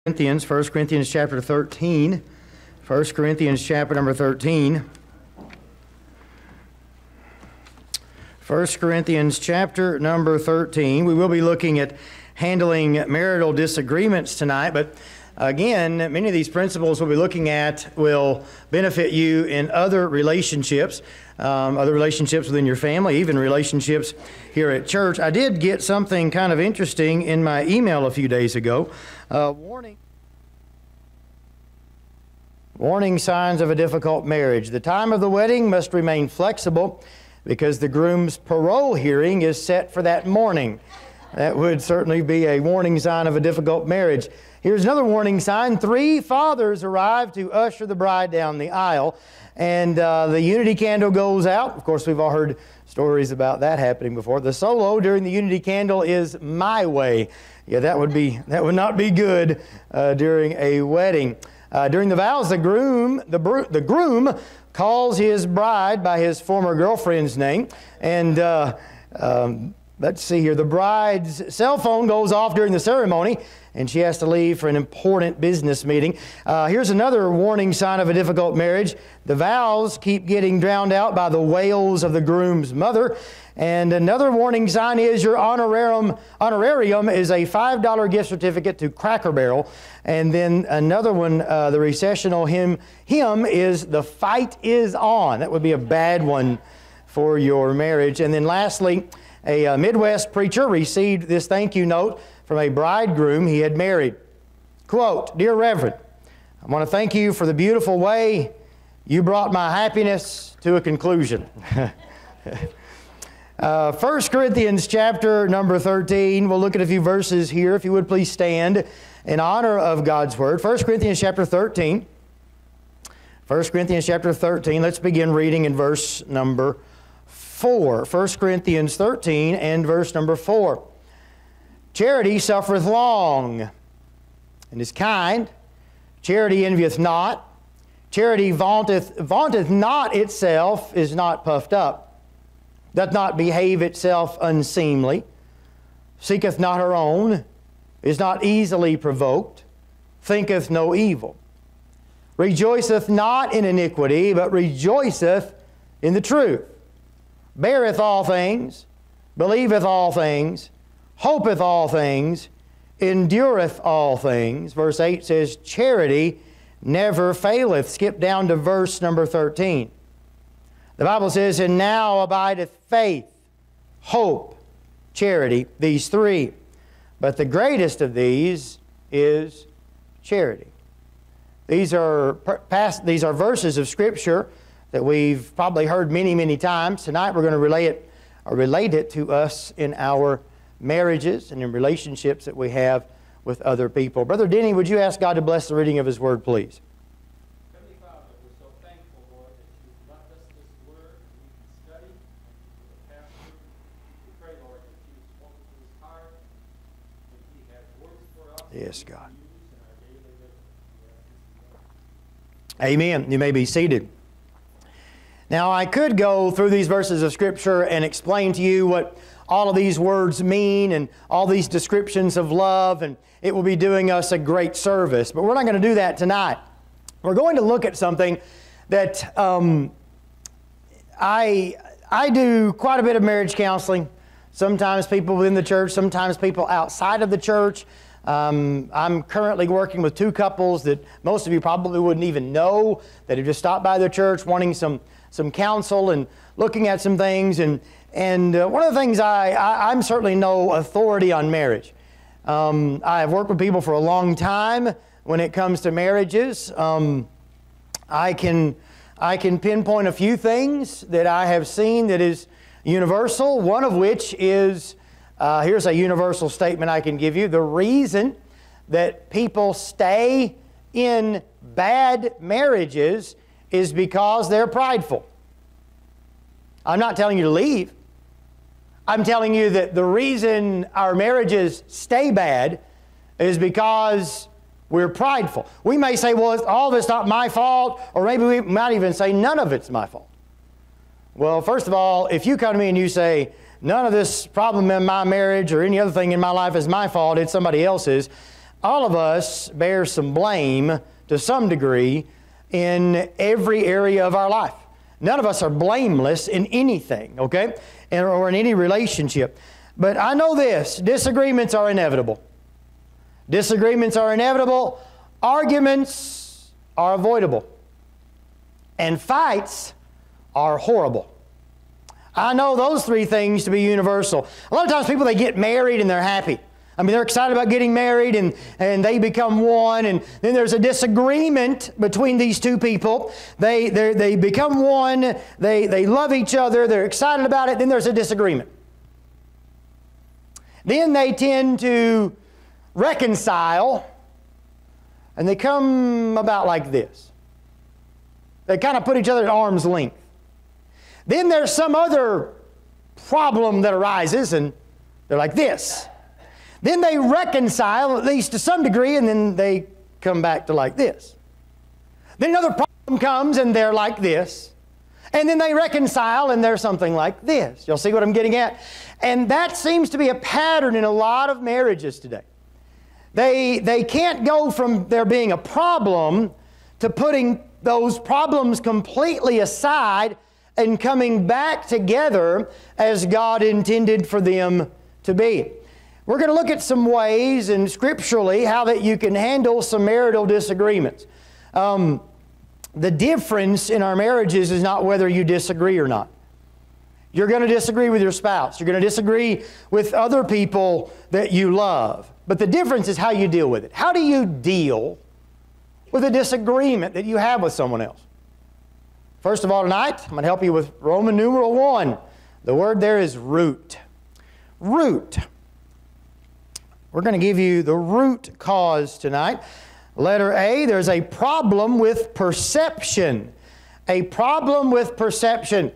Corinthians, 1 Corinthians chapter 13. 1 Corinthians chapter number 13. 1 Corinthians chapter number 13. We will be looking at handling marital disagreements tonight, but again, many of these principles we'll be looking at will benefit you in other relationships within your family, even relationships here at church. I did get something kind of interesting in my email a few days ago. Warning signs of a difficult marriage. The time of the wedding must remain flexible because the groom's parole hearing is set for that morning. That would certainly be a warning sign of a difficult marriage. Here's another warning sign. 3 fathers arrive to usher the bride down the aisle, and the unity candle goes out. Of course, we've all heard stories about that happening before. The solo during the unity candle is "My Way." Yeah, that would not be good during a wedding. During the vows, the groom calls his bride by his former girlfriend's name, and let's see here. The bride's cell phone goes off during the ceremony, and she has to leave for an important business meeting. Here's another warning sign of a difficult marriage. The vows keep getting drowned out by the wails of the groom's mother. And another warning sign is your honorarium is a $5 gift certificate to Cracker Barrel. And then another one, the recessional hymn is "The Fight Is On." That would be a bad one for your marriage. And then lastly, a Midwest preacher received this thank you note from a bridegroom he had married. Quote, "Dear Reverend, I want to thank you for the beautiful way you brought my happiness to a conclusion." 1 Corinthians chapter number 13. We'll look at a few verses here. If you would please stand in honor of God's Word. 1 Corinthians chapter 13. 1 Corinthians chapter 13. Let's begin reading in verse number 4. 1 Corinthians 13 and verse number 4. "Charity suffereth long, and is kind. Charity envieth not. Charity vaunteth not itself, is not puffed up, doth not behave itself unseemly, seeketh not her own, is not easily provoked, thinketh no evil, rejoiceth not in iniquity, but rejoiceth in the truth, beareth all things, believeth all things, hopeth all things, endureth all things." Verse 8 says, "Charity never faileth." Skip down to verse number 13. The Bible says, "And now abideth faith, hope, charity, these 3. But the greatest of these is charity." These are verses of Scripture that we've probably heard many, many times. Tonight we're going to relate it to us in our marriages and in relationships that we have with other people. Brother Denny, would you ask God to bless the reading of His Word, please? Heavenly Father, we're so thankful, Lord, that you've left us this Word that we can study with the pastor. We pray, Lord, that you've spoken to his heart, that he has words for us. Yes, God. In our daily living. Amen. You may be seated. Now, I could go through these verses of Scripture and explain to you what all of these words mean and all these descriptions of love, and it will be doing us a great service. But we're not going to do that tonight. We're going to look at something that I do quite a bit of marriage counseling. Sometimes people within the church, sometimes people outside of the church. I'm currently working with 2 couples that most of you probably wouldn't even know, that have just stopped by the church wanting some counsel and looking at some things. And one of the things I'm certainly no authority on marriage. I have worked with people for a long time when it comes to marriages. I can pinpoint a few things that I have seen that is universal, one of which is, here's a universal statement I can give you. The reason that people stay in bad marriages is because they're prideful. I'm not telling you to leave. I'm telling you that the reason our marriages stay bad is because we're prideful. We may say, well, all of it's not my fault, or maybe we might even say none of it's my fault. Well, first of all, if you come to me and you say, none of this problem in my marriage or any other thing in my life is my fault, it's somebody else's, all of us bear some blame to some degree in every area of our life. None of us are blameless in anything, okay? Or in any relationship. But I know this, disagreements are inevitable. Disagreements are inevitable. Arguments are avoidable. And fights are horrible. I know those three things to be universal. A lot of times people, they get married and they're happy. I mean, they're excited about getting married and they become one, and then there's a disagreement between these two people. They become one, they love each other, they're excited about it, then there's a disagreement. Then they tend to reconcile, and they come about like this. They kind of put each other at arm's length. Then there's some other problem that arises, and they're like this. Then they reconcile, at least to some degree, and then they come back to like this. Then another problem comes, and they're like this. And then they reconcile, and they're something like this. You'll see what I'm getting at? And that seems to be a pattern in a lot of marriages today. They can't go from there being a problem to putting those problems completely aside and coming back together as God intended for them to be. We're going to look at some ways, and scripturally, how that you can handle some marital disagreements. The difference in our marriages is not whether you disagree or not. You're going to disagree with your spouse. You're going to disagree with other people that you love. But the difference is how you deal with it. How do you deal with a disagreement that you have with someone else? First of all, tonight, I'm going to help you with Roman numeral 1. The word there is root. Root. We're going to give you the root cause tonight. Letter A, there's a problem with perception. A problem with perception.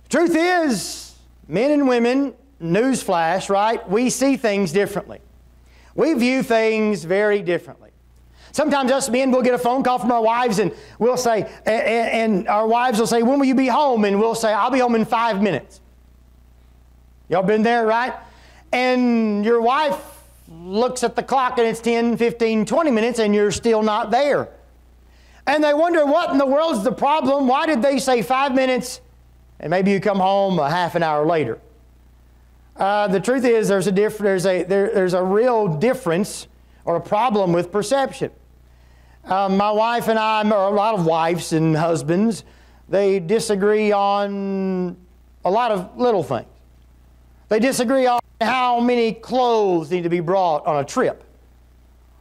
Truth is, men and women, newsflash, right? We see things differently. We view things very differently. Sometimes us men will get a phone call from our wives, and we'll say, and our wives will say, when will you be home? And we'll say, I'll be home in 5 minutes. Y'all been there, right? And your wife looks at the clock and it's 10, 15, 20 minutes and you're still not there. And they wonder, what in the world is the problem? Why did they say 5 minutes and maybe you come home a half an hour later? The truth is there's a real difference or a problem with perception. My wife and I, or a lot of wives and husbands, they disagree on a lot of little things. They disagree on how many clothes need to be brought on a trip.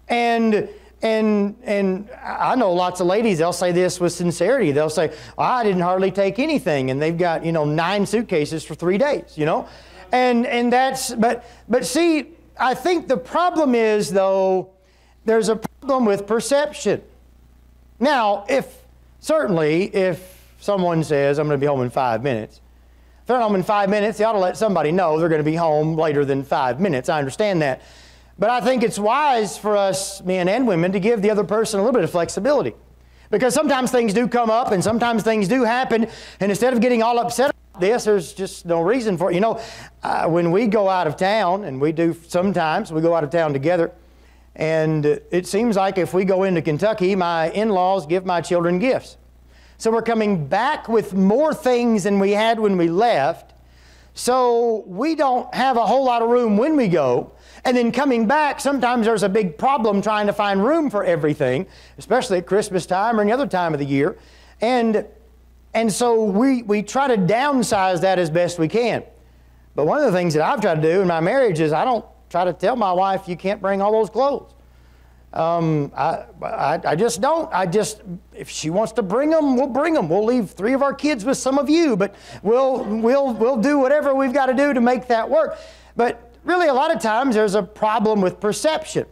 And I know lots of ladies, they'll say this with sincerity. They'll say, well, I didn't hardly take anything. And they've got, 9 suitcases for 3 days, And that's, but see, I think the problem is, though, there's a problem with perception. Now, if someone says, I'm going to be home in 5 minutes, if they're home in 5 minutes, they ought to let somebody know they're going to be home later than 5 minutes. I understand that. But I think it's wise for us, men and women, to give the other person a little bit of flexibility. Because sometimes things do come up and sometimes things do happen, and instead of getting all upset about this, there's just no reason for it. When we go out of town, and we do sometimes, we go out of town together, and it seems like if we go into Kentucky, my in-laws give my children gifts. So we're coming back with more things than we had when we left, so we don't have a whole lot of room when we go. And then coming back, sometimes there's a big problem trying to find room for everything, especially at Christmas time or any other time of the year. And so we try to downsize that as best we can. But one of the things that I've tried to do in my marriage is I don't try to tell my wife, you can't bring all those clothes. I just don't. If she wants to bring them, we'll bring them. We'll leave 3 of our kids with some of you, but we'll do whatever we've got to do to make that work. But really, a lot of times there's a problem with perception.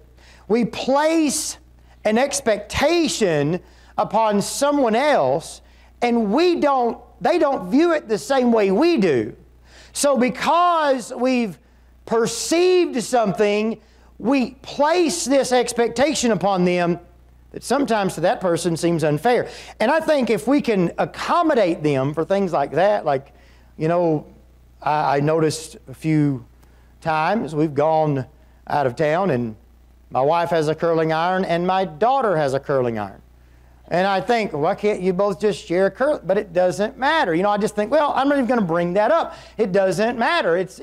We place an expectation upon someone else, and they don't view it the same way we do. So because we've perceived something, we place this expectation upon them that sometimes to that person seems unfair. And I think if we can accommodate them for things like that, like, I noticed a few times we've gone out of town and My wife has a curling iron, and my daughter has a curling iron. And I think, why can't you both just share a curling? But it doesn't matter. You know, I just think, well, I'm not even going to bring that up. It doesn't matter. You've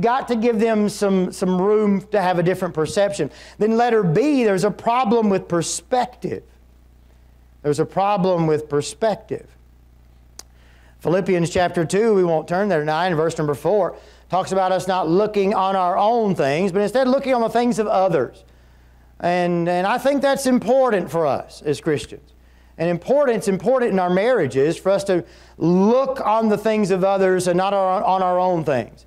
got to give them some room to have a different perception. Then letter B, there's a problem with perspective. There's a problem with perspective. Philippians chapter 2, we won't turn there tonight, in verse number 4, talks about us not looking on our own things, but instead looking on the things of others. And I think that's important for us as Christians. And it's important in our marriages for us to look on the things of others and not on our own things.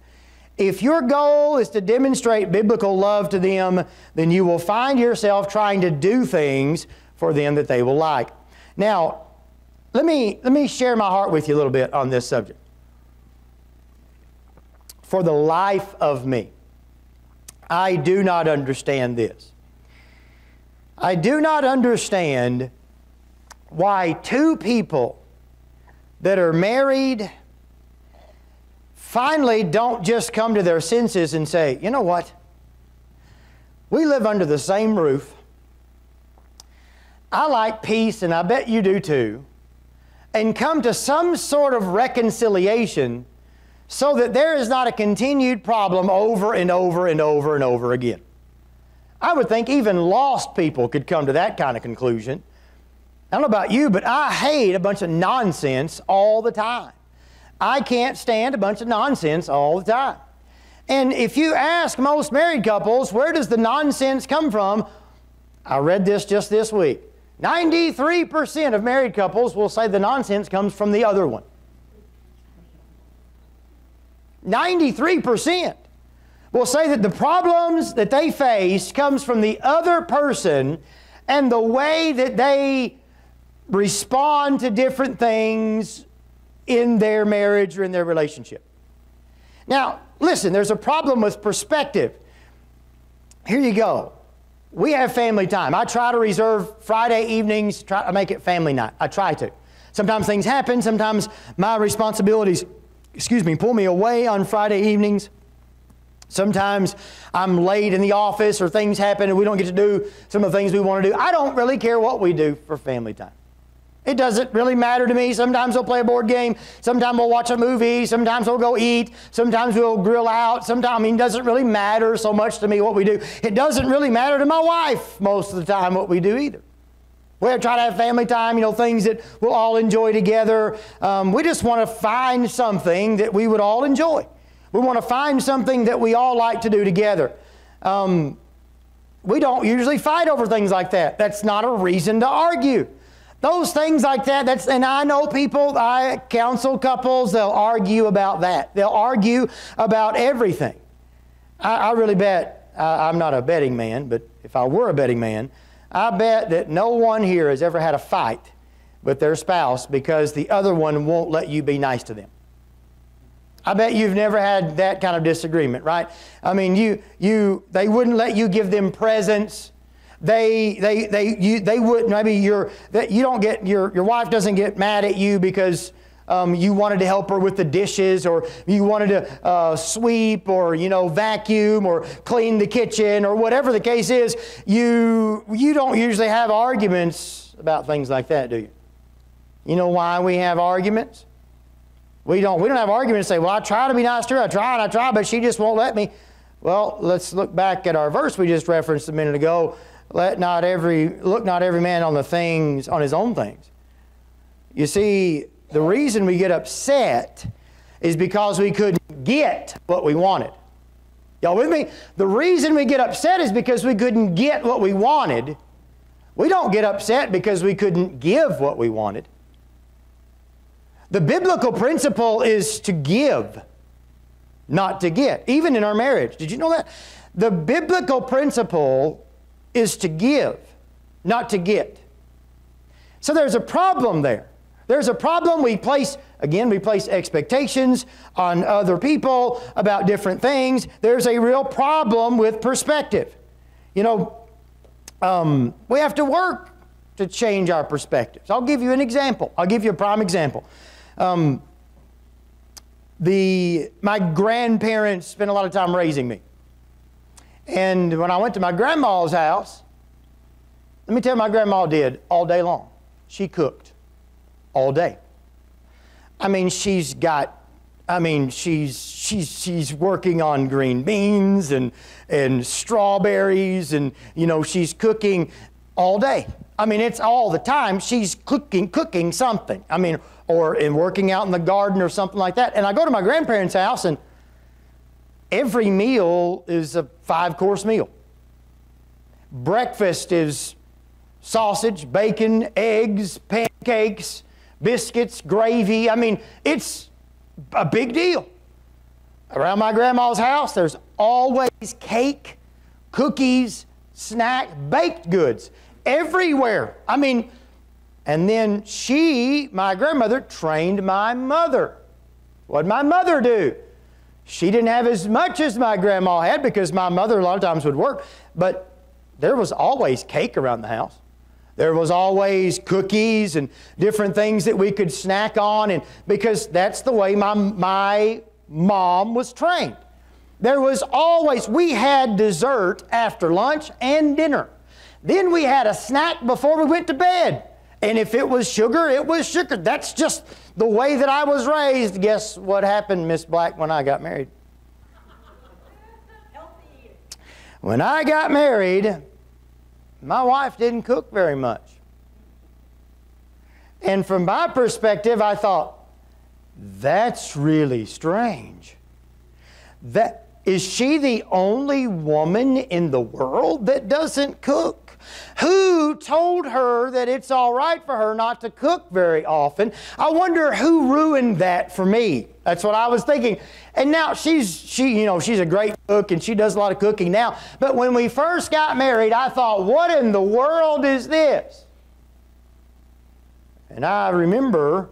If your goal is to demonstrate biblical love to them, then you will find yourself trying to do things for them that they will like. Now, let me share my heart with you a little bit on this subject. For the life of me, I do not understand this. I do not understand why two people that are married finally don't just come to their senses and say, you know what? We live under the same roof. I like peace, and I bet you do too. And come to some sort of reconciliation so that there is not a continued problem over and over and over and over again. I would think even lost people could come to that kind of conclusion. I don't know about you, but I hate a bunch of nonsense all the time. I can't stand a bunch of nonsense all the time. And if you ask most married couples, where does the nonsense come from? I read this just this week. 93% of married couples will say the nonsense comes from the other one. 93% will say that the problems that they face comes from the other person and the way that they respond to different things in their marriage or in their relationship. Now, listen, there's a problem with perspective. Here you go. We have family time. I try to reserve Friday evenings, try to make it family night. I try to. Sometimes things happen. Sometimes my responsibilities, pull me away on Friday evenings. Sometimes I'm late in the office or things happen and we don't get to do some of the things we want to do. I don't really care what we do for family time. It doesn't really matter to me. Sometimes we'll play a board game. Sometimes we'll watch a movie. Sometimes we'll go eat. Sometimes we'll grill out. It doesn't really matter so much to me what we do. It doesn't really matter to my wife most of the time what we do either. We try to have family time, things that we'll all enjoy together. We just want to find something that we would all enjoy. We want to find something that we all like to do together. We don't usually fight over things like that. That's not a reason to argue. Those things like that, and I know people, I counsel couples, they'll argue about that. They'll argue about everything. I really bet, I'm not a betting man, but if I were a betting man, I bet that no one here has ever had a fight with their spouse because the other one won't let you be nice to them. I bet you've never had that kind of disagreement, right? I mean, they wouldn't let you give them presents. They wouldn't. Maybe your wife doesn't get mad at you because you wanted to help her with the dishes, or you wanted to sweep, or vacuum, or clean the kitchen, or whatever the case is. You don't usually have arguments about things like that, do you? You know why we have arguments? We don't have arguments and say, well, I try to be nice to her. I try, but she just won't let me. Well, let's look back at our verse we just referenced a minute ago. Look not every man on his own things. You see, the reason we get upset is because we couldn't get what we wanted. Y'all with me? The reason we get upset is because we couldn't get what we wanted. We don't get upset because we couldn't give what we wanted. The biblical principle is to give, not to get, even in our marriage. Did you know that? The biblical principle is to give, not to get. So there's a problem there. There's a problem. We place expectations on other people about different things. There's a real problem with perspective. We have to work to change our perspectives. I'll give you an example. I'll give you a prime example. My grandparents spent a lot of time raising me. And when I went to my grandma's house, let me tell you what my grandma did all day long. She cooked all day. I mean, she's working on green beans and strawberries, and, you know, she's cooking all day. I mean, it's all the time. She's cooking something. I mean, or working out in the garden or something like that. And I go to my grandparents' house, and every meal is a 5-course meal. Breakfast is sausage, bacon, eggs, pancakes, biscuits, gravy. I mean, it's a big deal. Around my grandma's house, there's always cake, cookies, baked goods everywhere. I mean, and then my grandmother, trained my mother. What did my mother do? She didn't have as much as my grandma had, because my mother a lot of times would work, but there was always cake around the house. There was always cookies and different things that we could snack on, and because that's the way my mom was trained. We had dessert after lunch and dinner. Then we had a snack before we went to bed. And if it was sugar, it was sugar. That's just the way that I was raised. Guess what happened, Miss Black, when I got married? When I got married, my wife didn't cook very much. And from my perspective, I thought, that's really strange. Is she the only woman in the world that doesn't cook? Who told her that it's all right for her not to cook very often? I wonder who ruined that for me. That's what I was thinking. And now she's a great cook, and she does a lot of cooking now. But when we first got married, I thought, what in the world is this? And I remember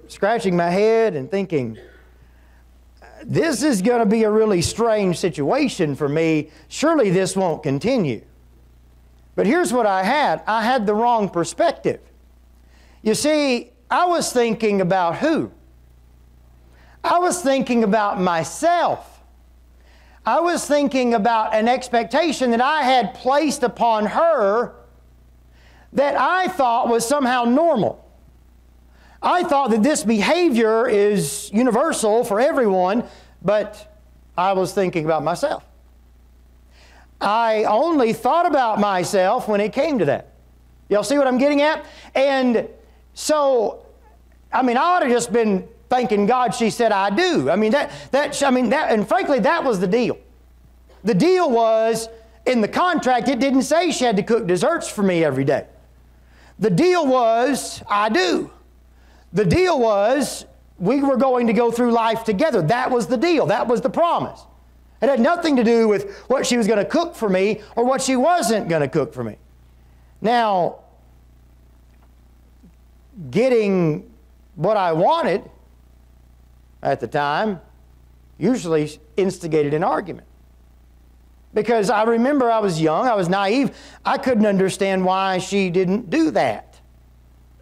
scratching my head and thinking, this is going to be a really strange situation for me. Surely this won't continue. But here's what I had. I had the wrong perspective. You see, I was thinking about who? I was thinking about myself. I was thinking about an expectation that I had placed upon her that I thought was somehow normal. I thought that this behavior is universal for everyone, but I was thinking about myself. I only thought about myself when it came to that. Y'all see what I'm getting at? And so, I ought to just been thanking God she said I do. And frankly, that was the deal. The deal was, in the contract, it didn't say she had to cook desserts for me every day. The deal was, I do. The deal was, we were going to go through life together. That was the deal. That was the promise. It had nothing to do with what she was going to cook for me or what she wasn't going to cook for me. Now, getting what I wanted at the time usually instigated an argument. Because I remember I was young, I was naive, I couldn't understand why she didn't do that.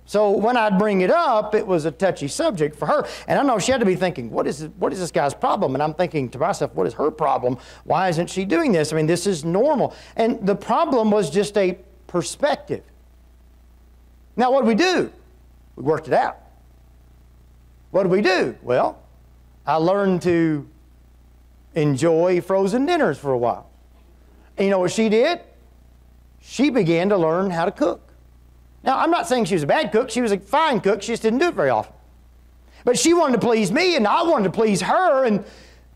So when I'd bring it up, it was a touchy subject for her. And I know she had to be thinking, what is this guy's problem? And I'm thinking to myself, what is her problem? Why isn't she doing this? This is normal. And the problem was just a perspective. Now what did we do? We worked it out. What did we do? Well, I learned to enjoy frozen dinners for a while. And you know what she did? She began to learn how to cook. Now, I'm not saying she was a bad cook. She was a fine cook. She just didn't do it very often. But she wanted to please me, and I wanted to please her. And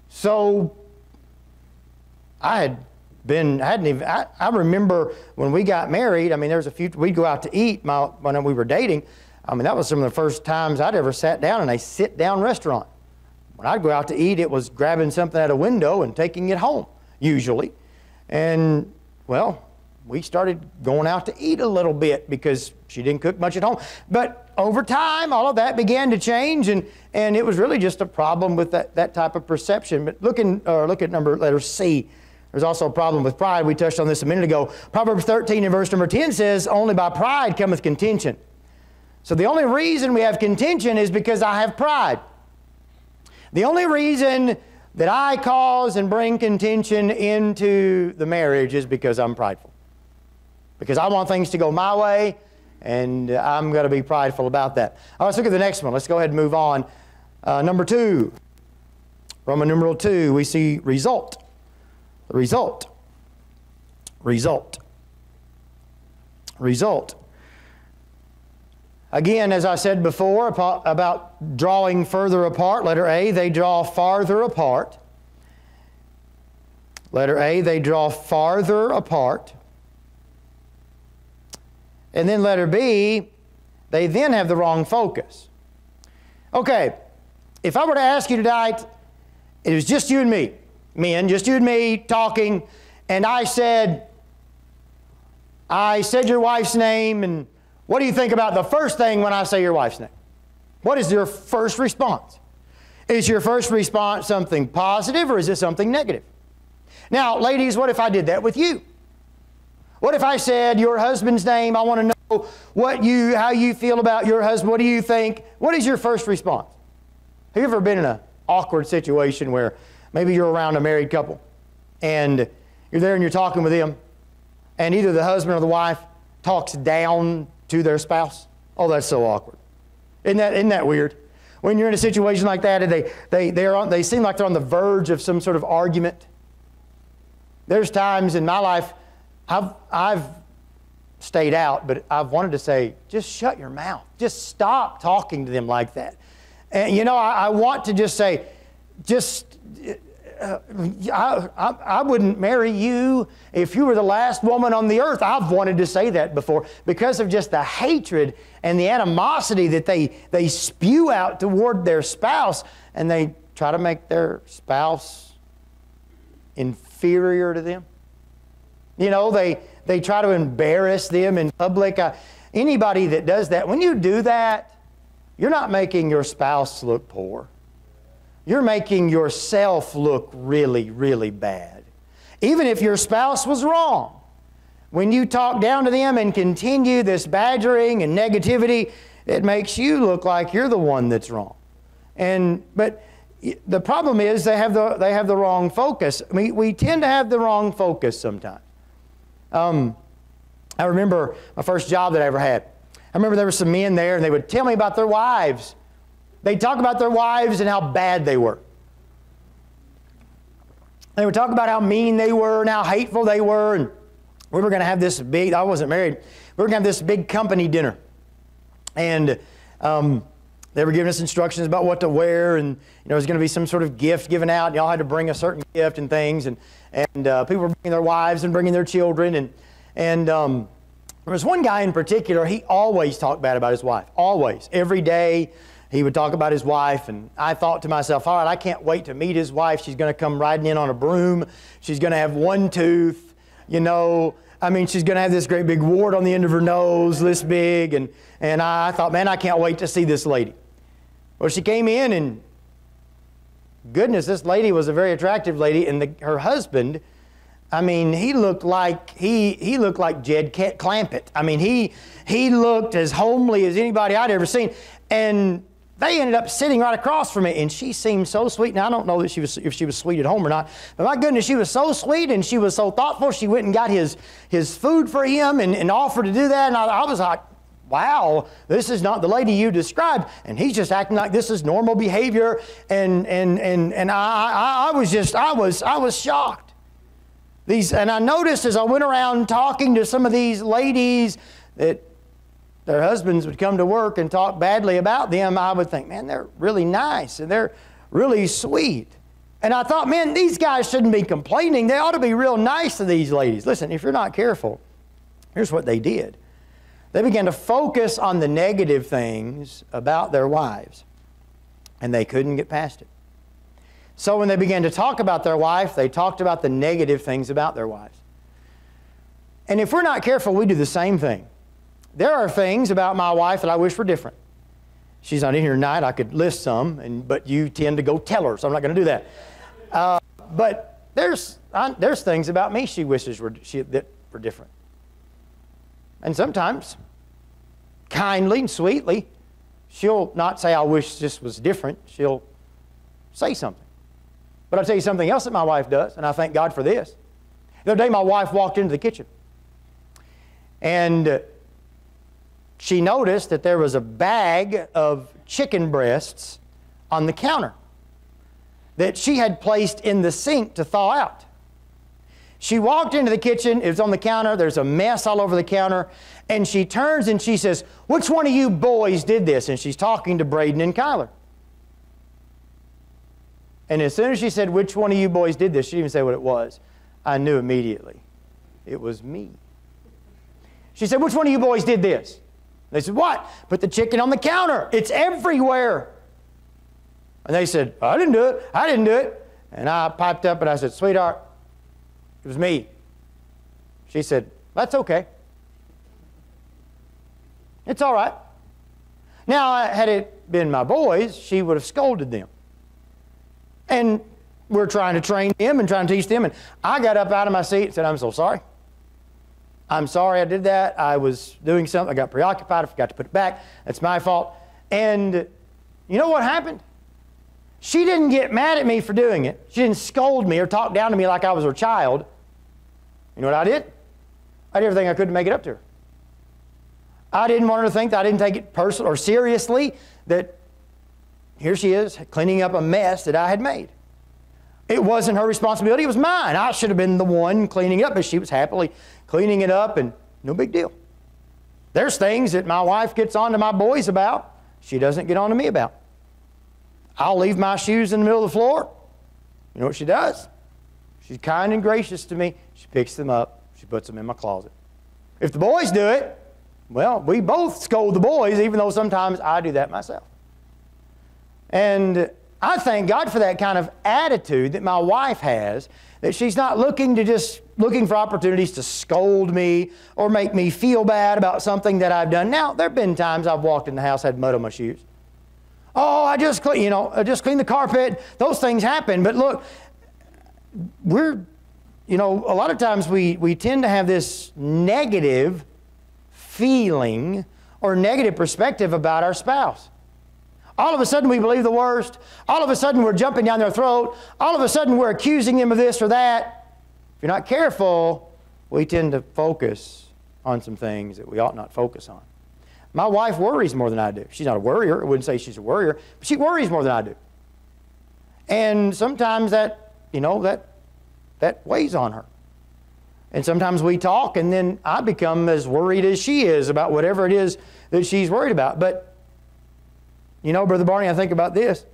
so I remember when we got married, there was we'd go out to eat when we were dating. That was some of the first times I'd ever sat down in a sit-down restaurant. When I'd go out to eat, it was grabbing something at a window and taking it home, usually. And, well, we started going out to eat a little bit because she didn't cook much at home. But over time, all of that began to change, and it was really just a problem with that type of perception. But look at letter C. There's also a problem with pride. We touched on this a minute ago. Proverbs 13 and verse number 10 says, only by pride cometh contention. So the only reason we have contention is because I have pride. The only reason that I cause and bring contention into the marriage is because I'm prideful. Because I want things to go my way, and I'm going to be prideful about that. All right, let's look at the next one. Let's go ahead and move on. Number 2, Roman numeral 2, we see result. Result. Result. Result. Again, as I said before about drawing further apart, letter A, they draw farther apart. Letter A, they draw farther apart. And then letter B, they then have the wrong focus. Okay, if I were to ask you tonight, it was just you and me, men, just you and me talking, and I said your wife's name, and what do you think about the first thing when I say your wife's name? What is your first response? Is your first response something positive, or is it something negative? Now, ladies, what if I did that with you? What if I said your husband's name? I want to know how you feel about your husband. What do you think? What is your first response? Have you ever been in an awkward situation where maybe you're around a married couple and you're there and you're talking with them, and either the husband or the wife talks down to their spouse? Oh, that's so awkward. Isn't that weird? When you're in a situation like that and they seem like they're on the verge of some sort of argument. There's times in my life I've stayed out, but I've wanted to say, just shut your mouth. Just stop talking to them like that. And you know, I want to just say, I wouldn't marry you if you were the last woman on the earth. I've wanted to say that before because of just the hatred and the animosity that they spew out toward their spouse, and they try to make their spouse inferior to them. You know, they try to embarrass them in public. Anybody that does that, when you do that, you're not making your spouse look poor. You're making yourself look really, really bad. Even if your spouse was wrong, when you talk down to them and continue this badgering and negativity, it makes you look like you're the one that's wrong. But the problem is they have the wrong focus. We tend to have the wrong focus sometimes. I remember my first job that I ever had. I remember there were some men there, and they would tell me about their wives. They'd talk about their wives and how bad they were. They would talk about how mean they were and how hateful they were. And we were going to have this big, I wasn't married, we were going to have this big company dinner. And they were giving us instructions about what to wear, and there was going to be some sort of gift given out, and y'all had to bring a certain gift and things. And people were bringing their wives and bringing their children. And there was one guy in particular, he always talked bad about his wife. Always. Every day he would talk about his wife, and I thought to myself, all right, I can't wait to meet his wife. She's going to come riding in on a broom. She's going to have one tooth, you know. I mean, she's going to have this great big wart on the end of her nose, this big. And I thought, man, I can't wait to see this lady. Well, she came in, and goodness, this lady was a very attractive lady, and her husband, I mean, he looked like Jed Clampett. I mean, he looked as homely as anybody I'd ever seen. And they ended up sitting right across from me, and she seemed so sweet. Now, I don't know that if she was sweet at home or not, but my goodness, she was so sweet, and she was so thoughtful. She went and got his food for him and offered to do that, and I was like, wow, this is not the lady you described. And he's just acting like this is normal behavior, and I was shocked. And I noticed as I went around talking to some of these ladies that their husbands would come to work and talk badly about them, I would think, man, they're really nice and they're really sweet. And I thought, man, these guys shouldn't be complaining. They ought to be real nice to these ladies. Listen, if you're not careful, here's what they did. They began to focus on the negative things about their wives, and they couldn't get past it. So when they began to talk about their wife, they talked about the negative things about their wives. And if we're not careful, we do the same thing. There are things about my wife that I wish were different. She's not in here tonight. I could list some, but you tend to go tell her, so I'm not going to do that. But there's things about me she wishes that were different. And sometimes, kindly and sweetly, she'll not say, I wish this was different. She'll say something. But I'll tell you something else that my wife does, and I thank God for this. The other day, my wife walked into the kitchen, and she noticed that there was a bag of chicken breasts on the counter that she had placed in the sink to thaw out. She walked into the kitchen, it was on the counter, there's a mess all over the counter, and she turns and she says, "Which one of you boys did this?" And she's talking to Braden and Kyler. And as soon as she said, "Which one of you boys did this?" she didn't even say what it was. I knew immediately. It was me. She said, "Which one of you boys did this?" They said, "What?" "Put the chicken on the counter. It's everywhere." And they said, "I didn't do it. I didn't do it." And I piped up and I said, "Sweetheart, it was me." She said, "That's okay. It's all right." Now, had it been my boys, she would have scolded them. And we're trying to train them and trying to teach them. And I got up out of my seat and said, "I'm so sorry. I'm sorry I did that. I was doing something. I got preoccupied. I forgot to put it back. That's my fault." And you know what happened? She didn't get mad at me for doing it. She didn't scold me or talk down to me like I was her child. You know what I did? I did everything I could to make it up to her. I didn't want her to think that I didn't take it personal or seriously, that here she is cleaning up a mess that I had made. It wasn't her responsibility, it was mine. I should have been the one cleaning it up, but she was happily cleaning it up, and no big deal. There's things that my wife gets on to my boys about, she doesn't get on to me about. I'll leave my shoes in the middle of the floor. You know what she does? She's kind and gracious to me. She picks them up, she puts them in my closet. If the boys do it, well, we both scold the boys, even though sometimes I do that myself. And I thank God for that kind of attitude that my wife has, that she's not looking for opportunities to scold me or make me feel bad about something that I've done. Now, there have been times I've walked in the house, had mud on my shoes. "Oh, I just cleaned the carpet." Those things happen. But look, a lot of times we tend to have this negative feeling or negative perspective about our spouse. All of a sudden we believe the worst. All of a sudden we're jumping down their throat. All of a sudden we're accusing them of this or that. If you're not careful, we tend to focus on some things that we ought not focus on. My wife worries more than I do. She's not a worrier. I wouldn't say she's a worrier, but she worries more than I do. And sometimes that weighs on her. And sometimes we talk, and then I become as worried as she is about whatever it is that she's worried about. But Brother Barney, I think about this.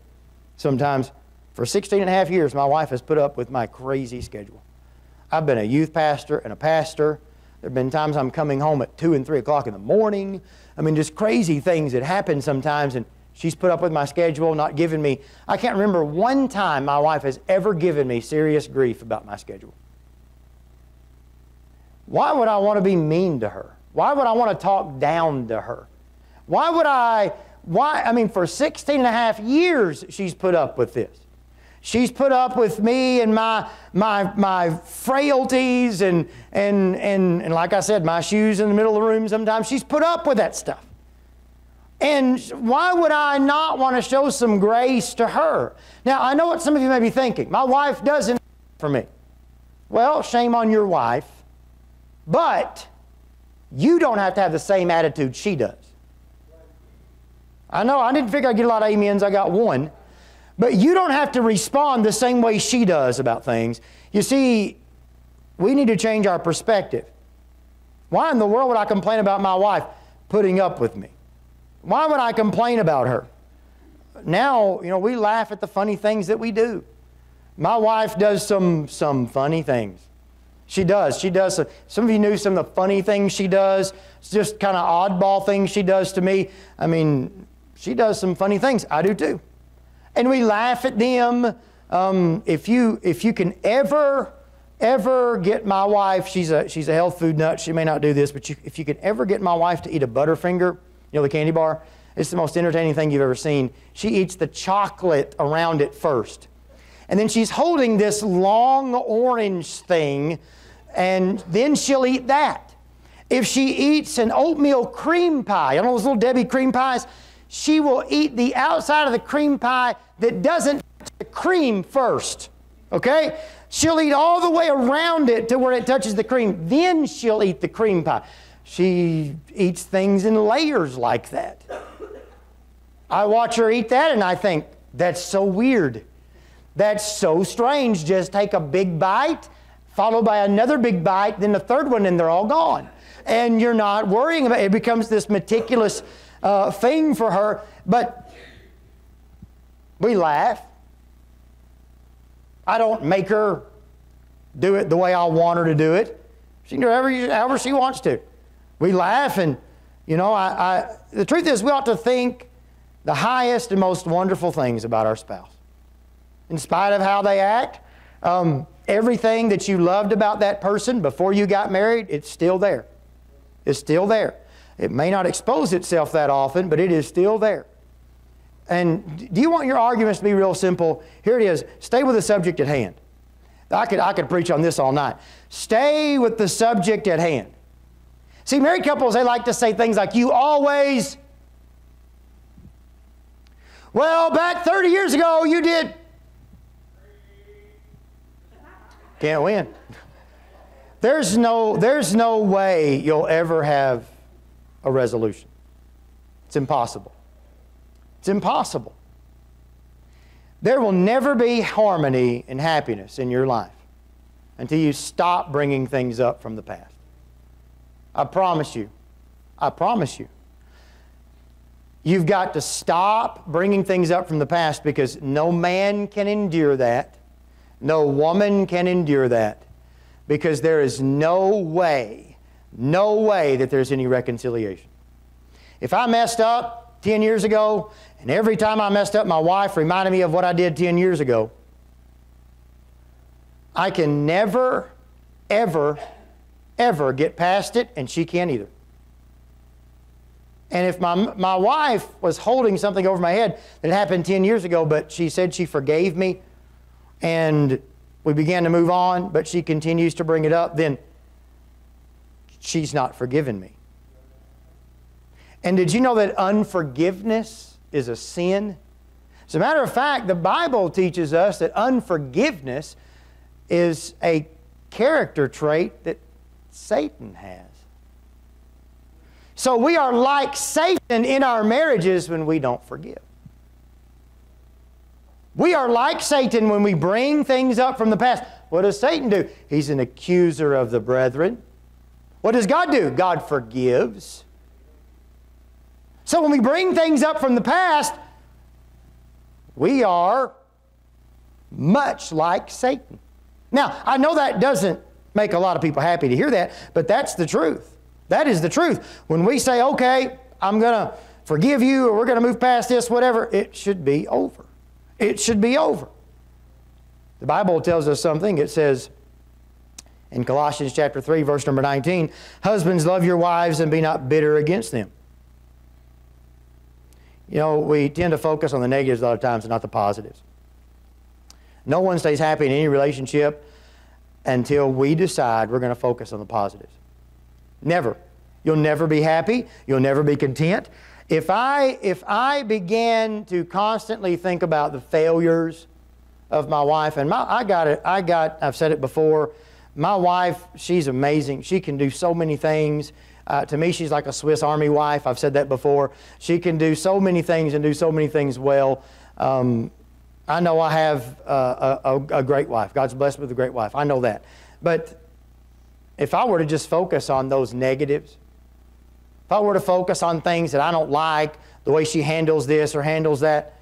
Sometimes, for 16 and a half years, my wife has put up with my crazy schedule. I've been a youth pastor and a pastor. There have been times I'm coming home at 2 and 3 o'clock in the morning. I mean, just crazy things that happen sometimes, and she's put up with my schedule, not giving me... I can't remember one time my wife has ever given me serious grief about my schedule. Why would I want to be mean to her? Why would I want to talk down to her? For 16 and a half years, she's put up with this. She's put up with me and my frailties and like I said, my shoes in the middle of the room sometimes. She's put up with that stuff. And why would I not want to show some grace to her? Now, I know what some of you may be thinking. My wife doesn't for me. Well, shame on your wife. But you don't have to have the same attitude she does. I know, I didn't figure I'd get a lot of amens. I got one. But you don't have to respond the same way she does about things. You see, we need to change our perspective. Why in the world would I complain about my wife putting up with me? Why would I complain about her? Now, we laugh at the funny things that we do. My wife does some funny things. She does. Some of you knew some of the funny things she does. It's just kind of oddball things she does to me. I mean, she does some funny things. I do too. And we laugh at them. If you can ever get my wife, she's a health food nut. She may not do this, but if you can ever get my wife to eat a Butterfinger, the candy bar, it's the most entertaining thing you've ever seen. She eats the chocolate around it first. And then she's holding this long orange thing, and then she'll eat that. If she eats an oatmeal cream pie, those little Debbie cream pies, she will eat the outside of the cream pie that doesn't touch the cream first. Okay? She'll eat all the way around it to where it touches the cream. Then she'll eat the cream pie. She eats things in layers like that. I watch her eat that and I think, that's so weird. That's so strange. Just take a big bite, followed by another big bite, then a third one, and they're all gone. And you're not worrying about it. It becomes this meticulous thing for her. But we laugh. I don't make her do it the way I want her to do it. She can do it however she wants to. We laugh, and, you know, the truth is we ought to think the highest and most wonderful things about our spouse. In spite of how they act, everything that you loved about that person before you got married, it's still there. It's still there. It may not expose itself that often, but it is still there. And do you want your arguments to be real simple? Here it is. Stay with the subject at hand. I could preach on this all night. Stay with the subject at hand. See, married couples, they like to say things like, you always... Well, back 30 years ago, you did. Can't win. There's no way you'll ever have a resolution. It's impossible. It's impossible. There will never be harmony and happiness in your life until you stop bringing things up from the past. I promise you. I promise you. You've got to stop bringing things up from the past, because no man can endure that. No woman can endure that, because there is no way that there's any reconciliation. If I messed up 10 years ago, and every time I messed up, my wife reminded me of what I did 10 years ago, I can never, ever, ever get past it, and she can't either. And if my wife was holding something over my head that happened 10 years ago, but she said she forgave me, and we began to move on, but she continues to bring it up, then she's not forgiven me. And did you know that unforgiveness is a sin? As a matter of fact, the Bible teaches us that unforgiveness is a character trait that Satan has. So we are like Satan in our marriages when we don't forgive. We are like Satan when we bring things up from the past. What does Satan do? He's an accuser of the brethren. What does God do? God forgives. So when we bring things up from the past, we are much like Satan. Now, I know that doesn't make a lot of people happy to hear that, but that's the truth. That is the truth. When we say, okay, I'm going to forgive you, or we're going to move past this, whatever, it should be over. It should be over. The Bible tells us something. It says in Colossians chapter 3, verse number 19, husbands, love your wives and be not bitter against them. You know, we tend to focus on the negatives a lot of times and not the positives. No one stays happy in any relationship until we decide we're going to focus on the positives. Never. You'll never be happy. You'll never be content. If I began to constantly think about the failures of my wife, and I've said it before, my wife, she's amazing. She can do so many things. To me, she's like a Swiss Army wife. I've said that before. She can do so many things and do so many things well. I know I have a great wife. God's blessed me with a great wife. I know that. But if I were to just focus on those negatives, if I were to focus on things that I don't like, the way she handles this or handles that,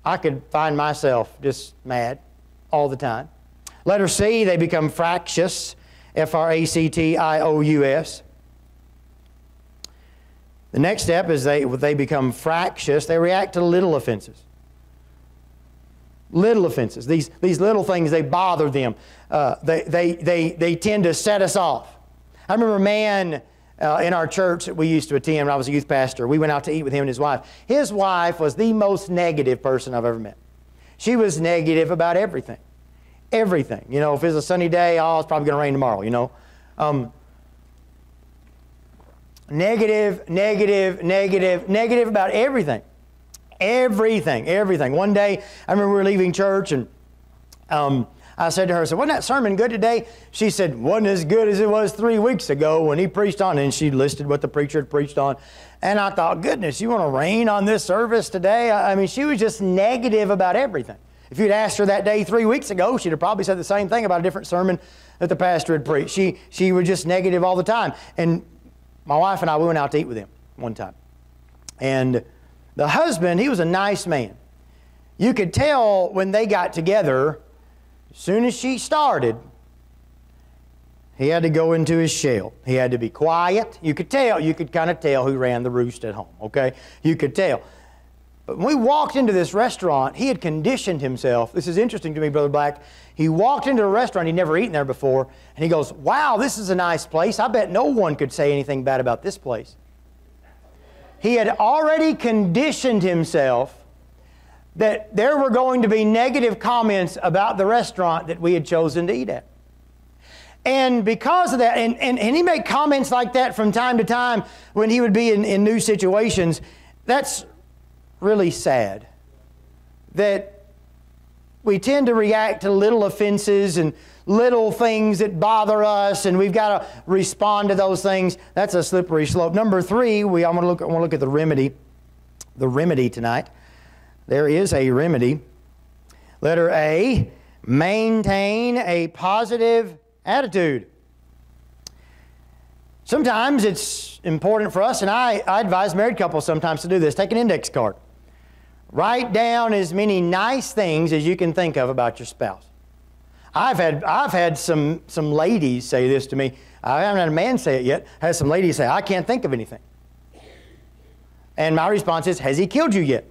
I could find myself just mad all the time. Letter C, they become fractious, Fractious. The next step is they become fractious. They react to little offenses. Little offenses. These little things, they bother them. They tend to set us off. I remember a man in our church that we used to attend when I was a youth pastor. We went out to eat with him and his wife. His wife was the most negative person I've ever met. She was negative about everything. Everything. You know, if it's a sunny day, oh, it's probably going to rain tomorrow, you know. Negative about everything. Everything. One day, I remember we were leaving church and I said to her, I said, wasn't that sermon good today? She said, wasn't as good as it was 3 weeks ago when he preached on, and she listed what the preacher had preached on. And I thought, goodness, you want to rain on this service today? I mean, she was just negative about everything. If you'd asked her that day 3 weeks ago, she'd have probably said the same thing about a different sermon that the pastor had preached. She was just negative all the time. And my wife and I, we went out to eat with him one time. And the husband, he was a nice man. You could tell when they got together, as soon as she started, he had to go into his shell. He had to be quiet. You could tell, you could kind of tell who ran the roost at home, okay? You could tell. But when we walked into this restaurant, he had conditioned himself. This is interesting to me, Brother Black. He walked into a restaurant, he'd never eaten there before, and he goes, wow, this is a nice place. I bet no one could say anything bad about this place. He had already conditioned himself that there were going to be negative comments about the restaurant that we had chosen to eat at. And because of that, and he made comments like that from time to time when he would be in new situations. That's really sad that we tend to react to little offenses and little things that bother us, and we've got to respond to those things. That's a slippery slope. Number 3, I want to look at the remedy. The remedy tonight. There is a remedy. Letter A, maintain a positive attitude. Sometimes it's important for us, and I advise married couples sometimes to do this. Take an index card. Write down as many nice things as you can think of about your spouse. I've had some ladies say this to me. I haven't had a man say it yet. I had some ladies say, I can't think of anything. And my response is, has he killed you yet?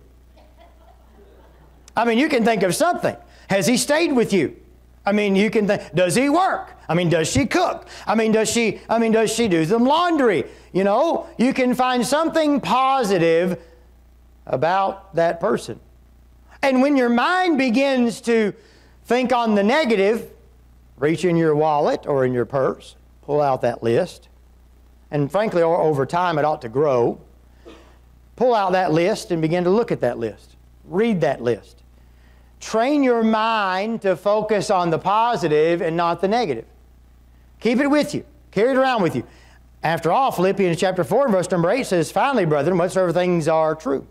I mean, you can think of something. Has he stayed with you? I mean, you can think, does he work? I mean, does she cook? I mean, does she do some laundry? You know, you can find something positive about that person. And when your mind begins to think on the negative, reach in your wallet or in your purse, pull out that list. And frankly, over time, it ought to grow. Pull out that list and begin to look at that list. Read that list. Train your mind to focus on the positive and not the negative. Keep it with you. Carry it around with you. After all, Philippians chapter 4, verse number 8 says, finally, brethren, whatsoever things are true,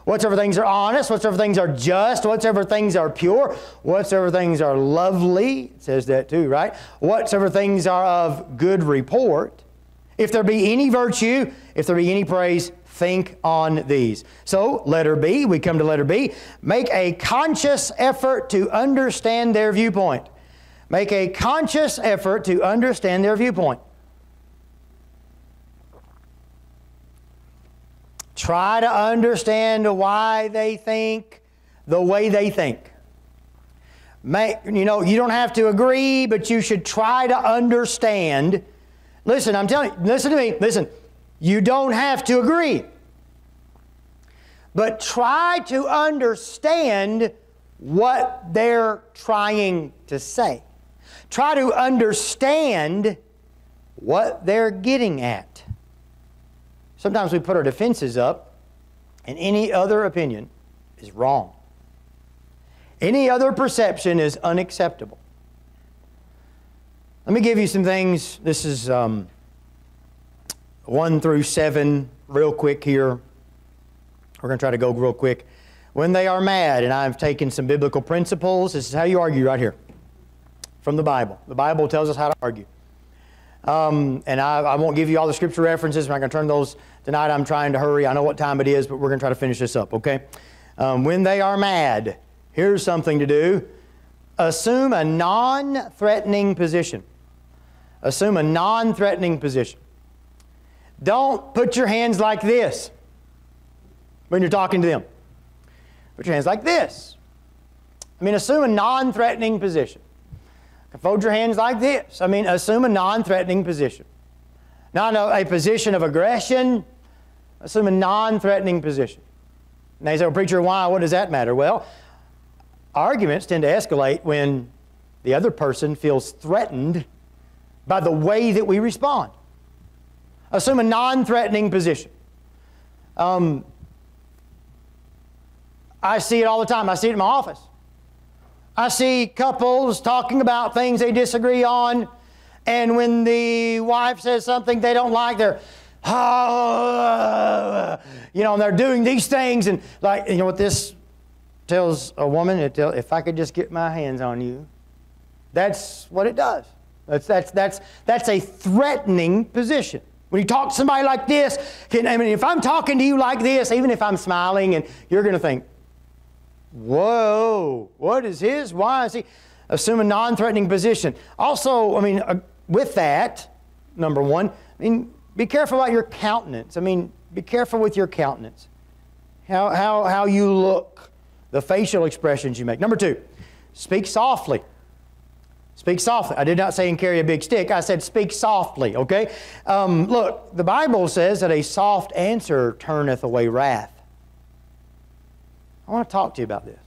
whatsoever things are honest, whatsoever things are just, whatsoever things are pure, whatsoever things are lovely, it says that too, right? Whatsoever things are of good report, if there be any virtue, if there be any praise, think on these. So, letter B, we come to letter B. Make a conscious effort to understand their viewpoint. Make a conscious effort to understand their viewpoint. Try to understand why they think the way they think. You don't have to agree, but you should try to understand. Listen, I'm telling you, listen to me, listen. You don't have to agree. But try to understand what they're trying to say. Try to understand what they're getting at. Sometimes we put our defenses up, and any other opinion is wrong. Any other perception is unacceptable. Let me give you some things. This is 1 through 7, real quick here. We're going to try to go real quick. When they are mad, and I've taken some biblical principles. This is how you argue right here from the Bible. The Bible tells us how to argue. And I won't give you all the scripture references. We're not going to turn those tonight. I'm trying to hurry. I know what time it is, but we're going to try to finish this up, okay? When they are mad, here's something to do. Assume a non-threatening position. Assume a non-threatening position. Don't put your hands like this when you're talking to them. Put your hands like this. Assume a non-threatening position. Fold your hands like this. Assume a non-threatening position. Not a position of aggression. Assume a non-threatening position. Now you say, well, preacher, why? What does that matter? Well, arguments tend to escalate when the other person feels threatened by the way that we respond. Assume a non-threatening position. I see it all the time. I see it in my office. I see couples talking about things they disagree on, and when the wife says something they don't like, they're, and they're doing these things, and like, you know what this tells a woman? If I could just get my hands on you. That's what it does. That's a threatening position. When you talk to somebody like this, if I'm talking to you like this, even if I'm smiling, and you're going to think, whoa, what is his? Why is he? Assume a non-threatening position. Also, with that, number one, be careful about your countenance. Be careful with your countenance. How you look, the facial expressions you make. Number two, speak softly. Speak softly. I did not say and carry a big stick. I said speak softly, okay? Look, the Bible says that a soft answer turneth away wrath. I want to talk to you about this.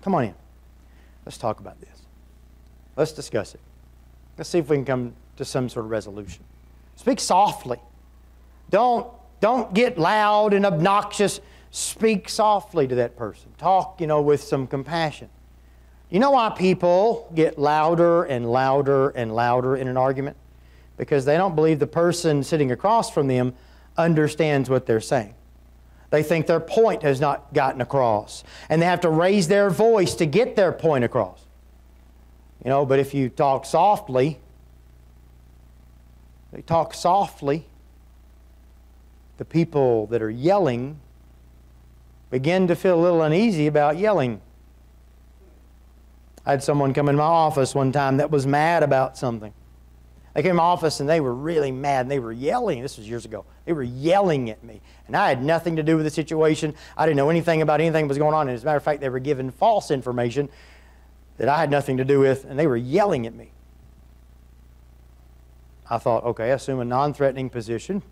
Come on in. Let's talk about this. Let's discuss it. Let's see if we can come to some sort of resolution. Speak softly. Don't get loud and obnoxious. Speak softly to that person. Talk, with some compassion. You know why people get louder and louder and louder in an argument? Because they don't believe the person sitting across from them understands what they're saying. They think their point has not gotten across, and they have to raise their voice to get their point across. But if you talk softly, the people that are yelling begin to feel a little uneasy about yelling. I had someone come in my office one time that was mad about something. They came in my office and they were really mad and they were yelling. This was years ago. They were yelling at me. And I had nothing to do with the situation. I didn't know anything about anything that was going on. And as a matter of fact, they were given false information that I had nothing to do with, and they were yelling at me. I thought, okay, assume a non-threatening position.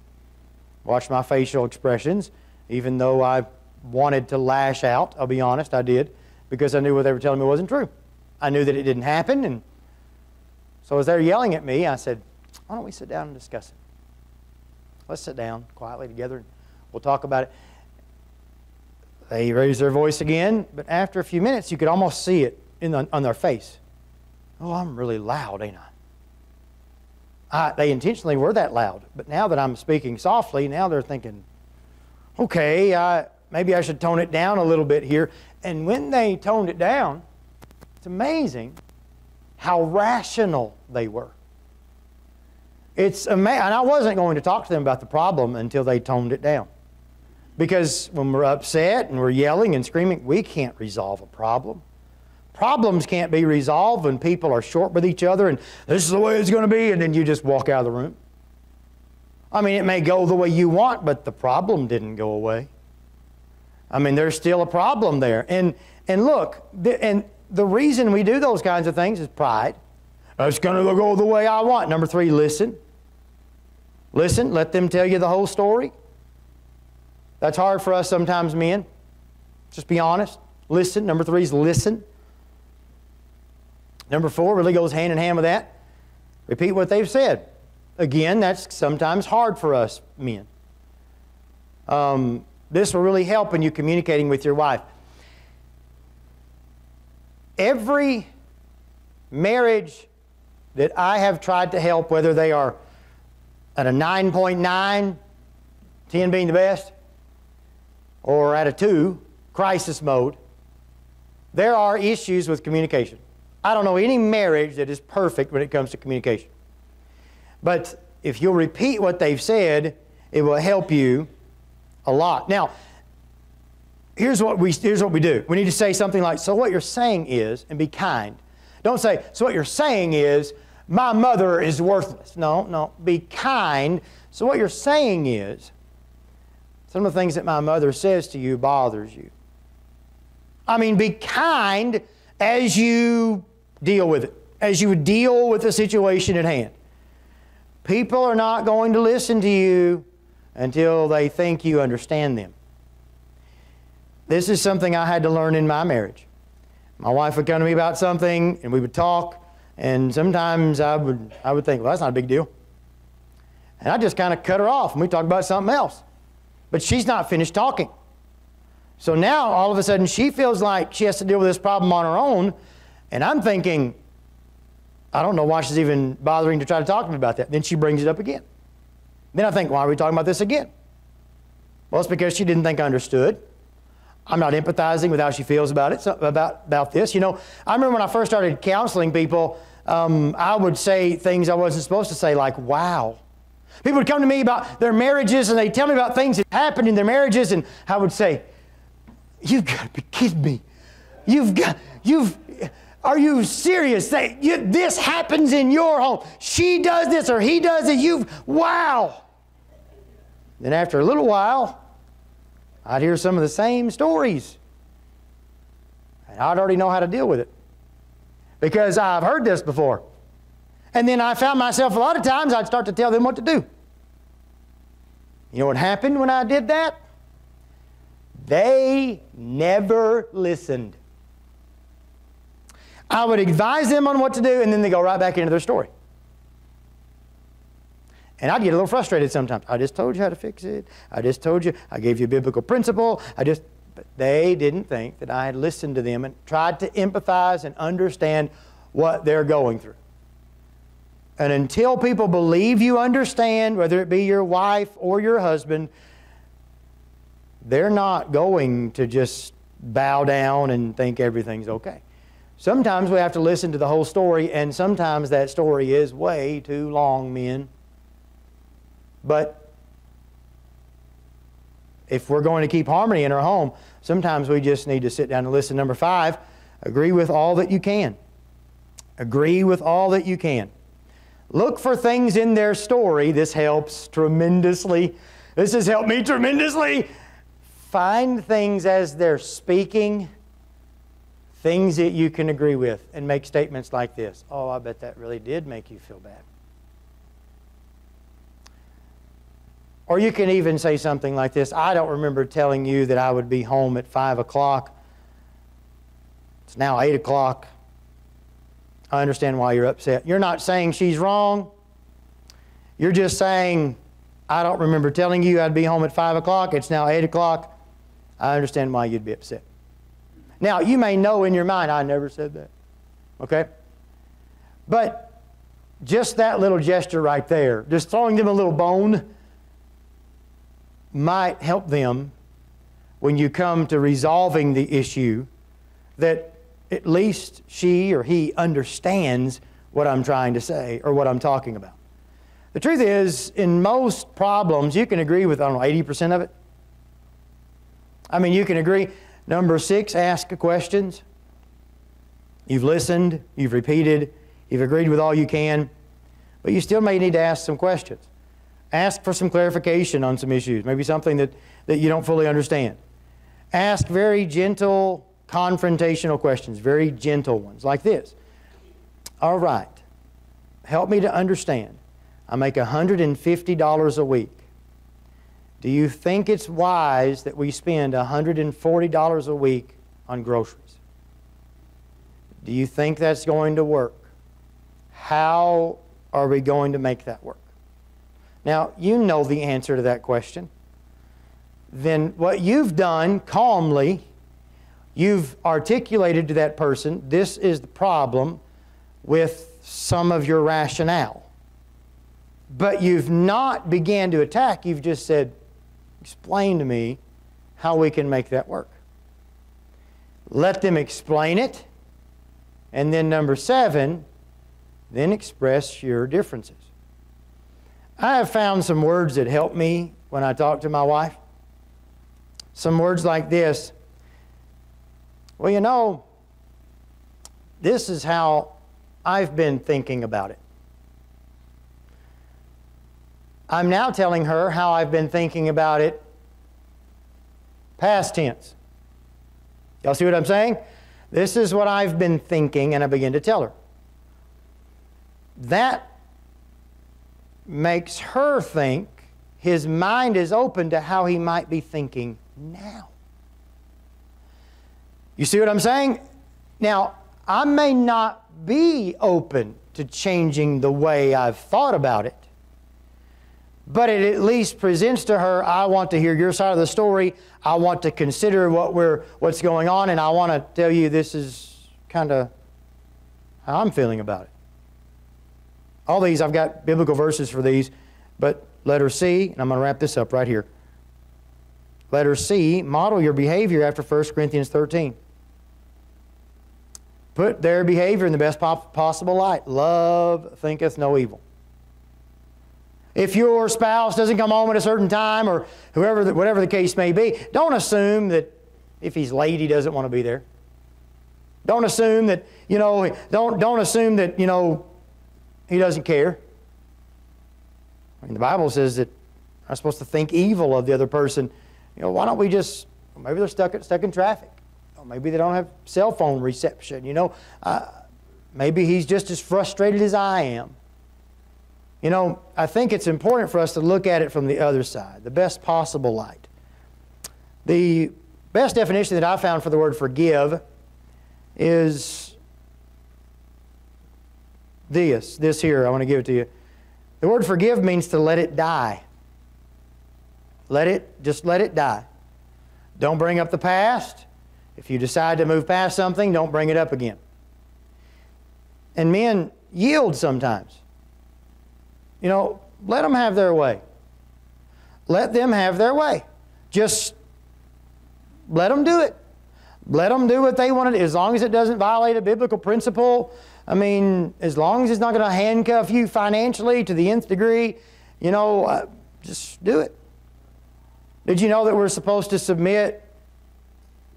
Watch my facial expressions. Even though I wanted to lash out, I'll be honest, I did, because I knew what they were telling me wasn't true. I knew that it didn't happen, and so as they're yelling at me, I said, why don't we sit down and discuss it? Let's sit down quietly together, and we'll talk about it. They raised their voice again, but after a few minutes, you could almost see it on their face. Oh, I'm really loud, ain't I? They intentionally were that loud, but now that I'm speaking softly, now they're thinking, okay, maybe I should tone it down a little bit here. And when they toned it down, it's amazing how rational they were. It's amazing. And I wasn't going to talk to them about the problem until they toned it down. Because when we're upset and we're yelling and screaming, we can't resolve a problem. Problems can't be resolved when people are short with each other and this is the way it's going to be, and then you just walk out of the room. It may go the way you want, but the problem didn't go away. There's still a problem there. And look, the reason we do those kinds of things is pride. It's going to go the way I want. Number three, listen. Listen, let them tell you the whole story. That's hard for us sometimes, men. Just be honest. Listen. Number three is listen. Number four really goes hand in hand with that. Repeat what they've said. Again, that's sometimes hard for us men. This will really help in you communicating with your wife. Every marriage that I have tried to help, whether they are at a 9.9, 10 being the best, or at a 2, crisis mode, there are issues with communication. I don't know any marriage that is perfect when it comes to communication. But if you'll repeat what they've said, it will help you a lot. Now, here's what we do. We need to say something like, so what you're saying is, and be kind. Don't say, so what you're saying is, my mother is worthless. No, be kind. So what you're saying is, some of the things that my mother says to you bothers you. Be kind as you deal with it, as you would deal with the situation at hand. People are not going to listen to you until they think you understand them. This is something I had to learn in my marriage. My wife would come to me about something, and we would talk, and sometimes I would think, well, that's not a big deal. And I just kind of cut her off, and we talk about something else. But she's not finished talking. So now, all of a sudden, she feels like she has to deal with this problem on her own, And I'm thinking, I don't know why she's even bothering to try to talk to me about that. Then she brings it up again. Then I think, why are we talking about this again? Well, it's because she didn't think I understood. I'm not empathizing with how she feels about it, about this. You know, I remember when I first started counseling people, I would say things I wasn't supposed to say, like, wow. People would come to me about their marriages, and they'd tell me about things that happened in their marriages, and I would say, you've got to be kidding me. Are you serious? This happens in your home. She does this or he does it. Wow. Then after a little while, I'd hear some of the same stories. And I'd already know how to deal with it, because I've heard this before. And then I found myself a lot of times I'd start to tell them what to do. You know what happened when I did that? They never listened. I would advise them on what to do, and then they go right back into their story. And I'd get a little frustrated sometimes. I just told you how to fix it. I just told you. I gave you a biblical principle. But they didn't think that I had listened to them and tried to empathize and understand what they're going through. And until people believe you understand, whether it be your wife or your husband, they're not going to just bow down and think everything's okay. Sometimes we have to listen to the whole story, and sometimes that story is way too long, men. But if we're going to keep harmony in our home, sometimes we just need to sit down and listen. Number 5, agree with all that you can. Agree with all that you can. Look for things in their story. This helps tremendously. This has helped me tremendously. Find things as they're speaking, things that you can agree with, and make statements like this. Oh, I bet that really did make you feel bad. Or you can even say something like this. I don't remember telling you that I would be home at 5 o'clock. It's now 8 o'clock. I understand why you're upset. You're not saying she's wrong. You're just saying, I don't remember telling you I'd be home at 5 o'clock. It's now 8 o'clock. I understand why you'd be upset. Now, you may know in your mind, I never said that. Okay? But just that little gesture right there, just throwing them a little bone, might help them when you come to resolving the issue, that at least she or he understands what I'm trying to say or what I'm talking about. The truth is, in most problems, you can agree with, 80% of it. I mean, you can agree. Number 6, ask questions. You've listened, you've repeated, you've agreed with all you can, but you still may need to ask some questions. Ask for some clarification on some issues, maybe something that you don't fully understand. Ask very gentle, confrontational questions, very gentle ones, like this. All right, help me to understand. I make $150 a week. Do you think it's wise that we spend $140 a week on groceries? Do you think that's going to work? How are we going to make that work? Now, you know the answer to that question. Then what you've done calmly, you've articulated to that person, this is the problem with some of your rationale. But you've not began to attack. You've just said, explain to me how we can make that work. Let them explain it. And then number 7, then express your differences. I have found some words that help me when I talk to my wife. Some words like this. Well, you know, this is how I've been thinking about it. I'm now telling her how I've been thinking about it past tense. Y'all see what I'm saying? This is what I've been thinking, and I begin to tell her. That makes her think his mind is open to how he might be thinking now. You see what I'm saying? Now, I may not be open to changing the way I've thought about it, but it at least presents to her, I want to hear your side of the story. I want to consider what's going on, and I want to tell you this is kind of how I'm feeling about it. All these, I've got biblical verses for these, but letter C, and I'm going to wrap this up right here. Letter C, model your behavior after 1 Corinthians 13. Put their behavior in the best possible light. Love thinketh no evil. If your spouse doesn't come home at a certain time, or whatever the case may be, don't assume that if he's late, he doesn't want to be there. Don't assume that, don't assume that, he doesn't care. I mean, the Bible says that I'm supposed to think evil of the other person. Why don't we just, maybe they're stuck in traffic. Or maybe they don't have cell phone reception, Maybe he's just as frustrated as I am. I think it's important for us to look at it from the other side, the best possible light. The best definition that I found for the word forgive is this here. I want to give it to you. The word forgive means to let it die. Just let it die. Don't bring up the past. If you decide to move past something, don't bring it up again. And men yield sometimes. Let them have their way. Let them have their way. Just let them do it. Let them do what they want to do, as long as it doesn't violate a biblical principle. I mean, as long as it's not going to handcuff you financially to the nth degree, just do it. Did you know that we're supposed to submit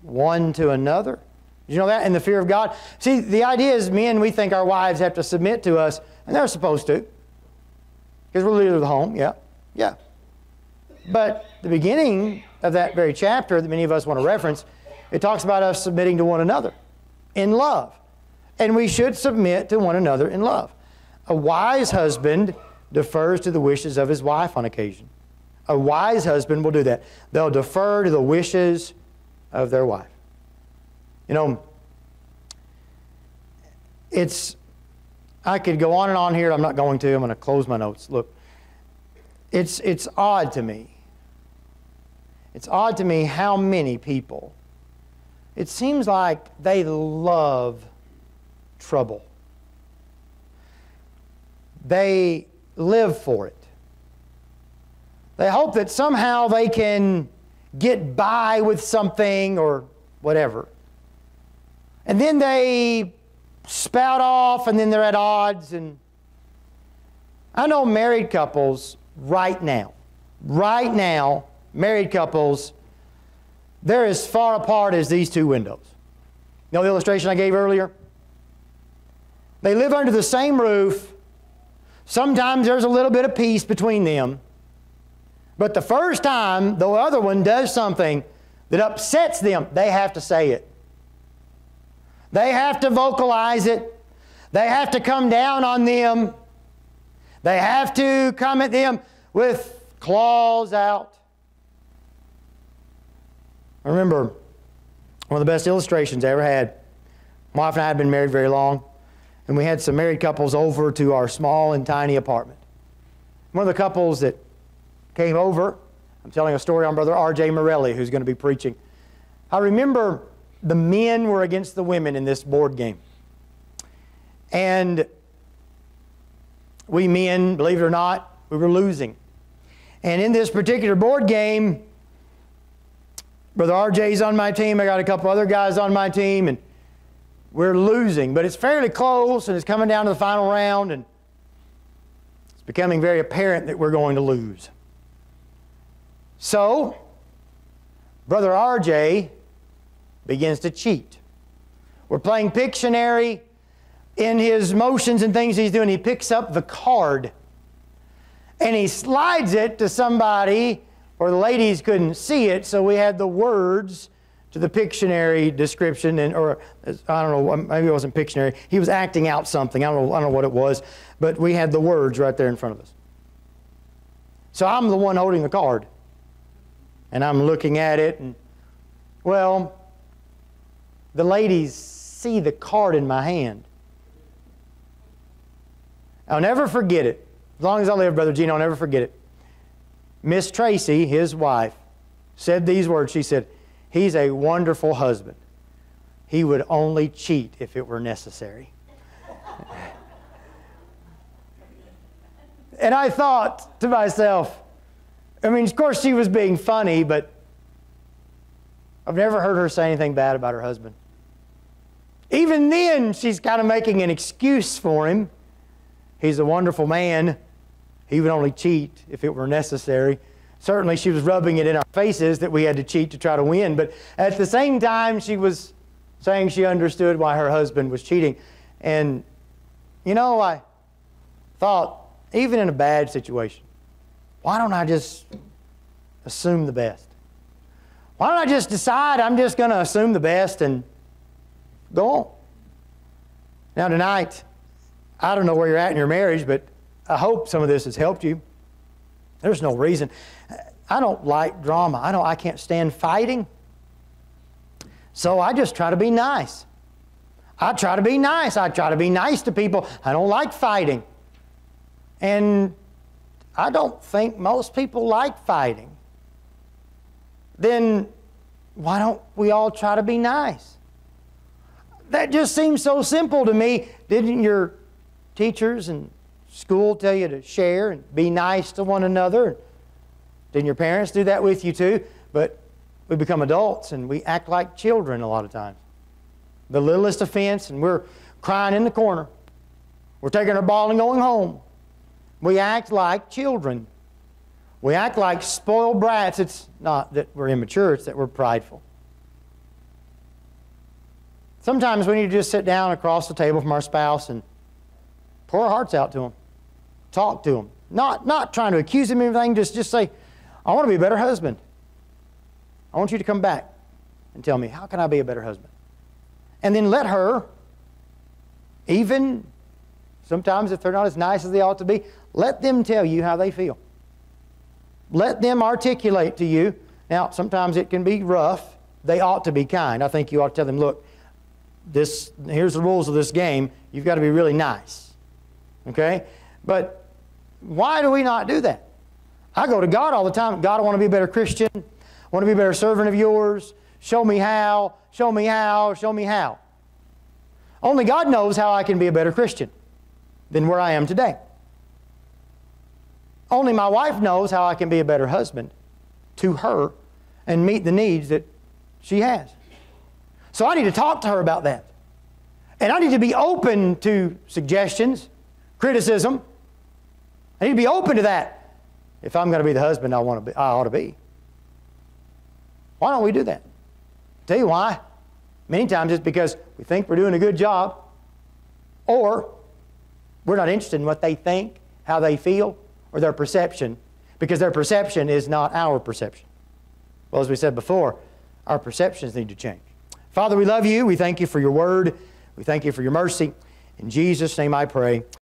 one to another? Did you know that in the fear of God? See, the idea is men, we think our wives have to submit to us, and they're supposed to. Because we're the leader of the home, yeah. But the beginning of that very chapter that many of us want to reference, it talks about us submitting to one another in love. And we should submit to one another in love. A wise husband defers to the wishes of his wife on occasion. A wise husband will do that. They'll defer to the wishes of their wife. I could go on and on here. I'm not going to. I'm going to close my notes. Look, it's odd to me. It's odd to me how many people, it seems like they love trouble. They live for it. They hope that somehow they can get by with something or whatever. And then they spout off, and then they're at odds. And I know married couples right now, married couples, they're as far apart as these two windows. You know the illustration I gave earlier? They live under the same roof. Sometimes there's a little bit of peace between them. But the first time the other one does something that upsets them, they have to say it. They have to vocalize it. They have to come down on them. They have to come at them with claws out. I remember one of the best illustrations I ever had. My wife and I had been married very long, and we had some married couples over to our small and tiny apartment. One of the couples that came over, I'm telling a story on Brother R.J. Morelli, who's going to be preaching. I remember the men were against the women in this board game. And we men, believe it or not, we were losing. And in this particular board game, Brother RJ's on my team, I got a couple other guys on my team, and we're losing. But it's fairly close, and it's coming down to the final round, and it's becoming very apparent that we're going to lose. So, Brother RJ begins to cheat. We're playing Pictionary. In his motions and things he's doing, he picks up the card and he slides it to somebody, or the ladies couldn't see it, so we had the words to the Pictionary description, or I don't know, maybe it wasn't Pictionary. He was acting out something. I don't know what it was, but we had the words right there in front of us. So I'm the one holding the card, and I'm looking at it, and well, the ladies see the card in my hand. I'll never forget it. As long as I live, Brother Gene, I'll never forget it. Miss Tracy, his wife, said these words. She said, "He's a wonderful husband. He would only cheat if it were necessary." And I thought to myself, I mean, of course she was being funny, but I've never heard her say anything bad about her husband. Even then, she's kind of making an excuse for him. He's a wonderful man. He would only cheat if it were necessary. Certainly, she was rubbing it in our faces that we had to cheat to try to win. But at the same time, she was saying she understood why her husband was cheating. And, you know, I thought, even in a bad situation, why don't I just assume the best? Why don't I just decide I'm just going to assume the best and go on? Now tonight, I don't know where you're at in your marriage, but I hope some of this has helped you. There's no reason. I don't like drama. I can't stand fighting. So I just try to be nice. I try to be nice. I try to be nice to people. I don't like fighting. And I don't think most people like fighting. Then why don't we all try to be nice? That just seems so simple to me. Didn't your teachers in school tell you to share and be nice to one another? Didn't your parents do that with you too? But we become adults and we act like children a lot of times. The littlest offense and we're crying in the corner. We're taking our ball and going home. We act like children. We act like spoiled brats. It's not that we're immature, it's that we're prideful. Sometimes we need to just sit down across the table from our spouse and pour our hearts out to them. Talk to them. Not trying to accuse them of anything, just say, I want to be a better husband. I want you to come back and tell me, how can I be a better husband? And then let her, even sometimes if they're not as nice as they ought to be, let them tell you how they feel. Let them articulate to you. Now, sometimes it can be rough. They ought to be kind. I think you ought to tell them, look, here's the rules of this game. You've got to be really nice. Okay? But why do we not do that? I go to God all the time. God, I want to be a better Christian. I want to be a better servant of yours. Show me how. Show me how. Show me how. Only God knows how I can be a better Christian than where I am today. Only my wife knows how I can be a better husband to her and meet the needs that she has. So I need to talk to her about that. And I need to be open to suggestions, criticism. I need to be open to that if I'm going to be the husband I ought to be. Why don't we do that? I'll tell you why. Many times it's because we think we're doing a good job, or we're not interested in what they think, how they feel, or their perception, because their perception is not our perception. Well, as we said before, our perceptions need to change. Father, we love you. We thank you for your word. We thank you for your mercy. In Jesus' name I pray.